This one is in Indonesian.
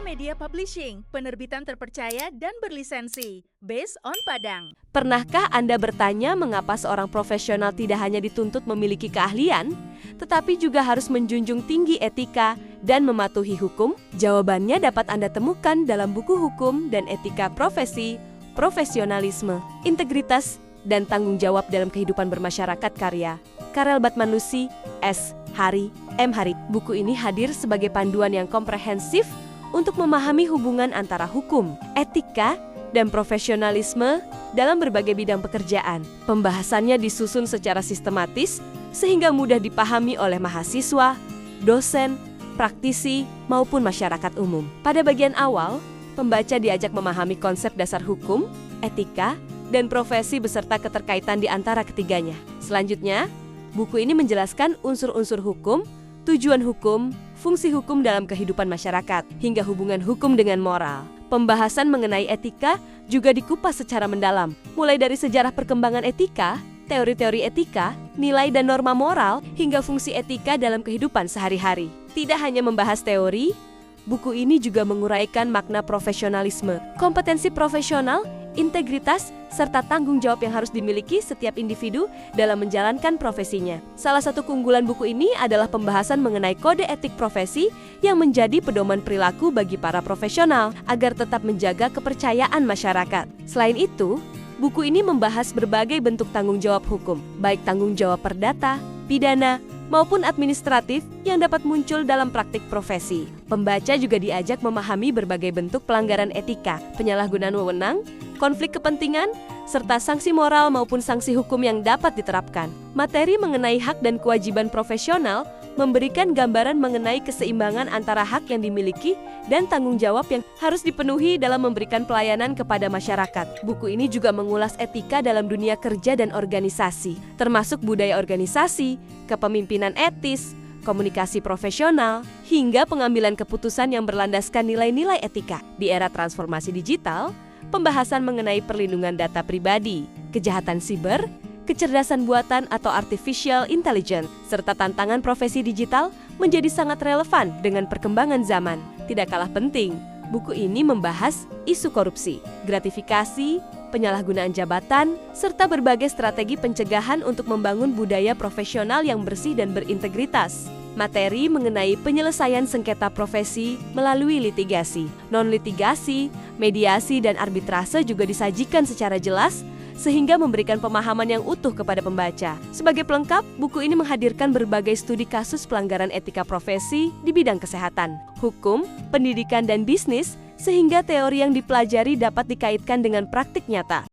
Media Publishing, penerbitan terpercaya dan berlisensi, based on Padang. Pernahkah Anda bertanya mengapa seorang profesional tidak hanya dituntut memiliki keahlian, tetapi juga harus menjunjung tinggi etika dan mematuhi hukum? Jawabannya dapat Anda temukan dalam buku Hukum dan Etika Profesi, Profesionalisme, Integritas, dan Tanggung Jawab dalam Kehidupan Bermasyarakat karya Karel Batmanlusi, S. Hari, M. Hari. Buku ini hadir sebagai panduan yang komprehensif untuk memahami hubungan antara hukum, etika, dan profesionalisme dalam berbagai bidang pekerjaan. Pembahasannya disusun secara sistematis sehingga mudah dipahami oleh mahasiswa, dosen, praktisi, maupun masyarakat umum. Pada bagian awal, pembaca diajak memahami konsep dasar hukum, etika, dan profesi beserta keterkaitan di antara ketiganya. Selanjutnya, buku ini menjelaskan unsur-unsur hukum, tujuan hukum, fungsi hukum dalam kehidupan masyarakat, hingga hubungan hukum dengan moral. Pembahasan mengenai etika juga dikupas secara mendalam, mulai dari sejarah perkembangan etika, teori-teori etika, nilai dan norma moral, hingga fungsi etika dalam kehidupan sehari-hari. Tidak hanya membahas teori, buku ini juga menguraikan makna profesionalisme, kompetensi profesional, integritas, serta tanggung jawab yang harus dimiliki setiap individu dalam menjalankan profesinya. Salah satu keunggulan buku ini adalah pembahasan mengenai kode etik profesi yang menjadi pedoman perilaku bagi para profesional agar tetap menjaga kepercayaan masyarakat. Selain itu, buku ini membahas berbagai bentuk tanggung jawab hukum, baik tanggung jawab perdata, pidana, maupun administratif yang dapat muncul dalam praktik profesi. Pembaca juga diajak memahami berbagai bentuk pelanggaran etika, penyalahgunaan wewenang, konflik kepentingan, serta sanksi moral maupun sanksi hukum yang dapat diterapkan. Materi mengenai hak dan kewajiban profesional memberikan gambaran mengenai keseimbangan antara hak yang dimiliki dan tanggung jawab yang harus dipenuhi dalam memberikan pelayanan kepada masyarakat. Buku ini juga mengulas etika dalam dunia kerja dan organisasi, termasuk budaya organisasi, kepemimpinan etis, komunikasi profesional, hingga pengambilan keputusan yang berlandaskan nilai-nilai etika. Di era transformasi digital, pembahasan mengenai perlindungan data pribadi, kejahatan siber, kecerdasan buatan atau artificial intelligence, serta tantangan profesi digital menjadi sangat relevan dengan perkembangan zaman. Tidak kalah penting, buku ini membahas isu korupsi, gratifikasi, penyalahgunaan jabatan, serta berbagai strategi pencegahan untuk membangun budaya profesional yang bersih dan berintegritas. Materi mengenai penyelesaian sengketa profesi melalui litigasi, non-litigasi, mediasi, dan arbitrase juga disajikan secara jelas sehingga memberikan pemahaman yang utuh kepada pembaca. Sebagai pelengkap, buku ini menghadirkan berbagai studi kasus pelanggaran etika profesi di bidang kesehatan, hukum, pendidikan, dan bisnis, sehingga teori yang dipelajari dapat dikaitkan dengan praktik nyata.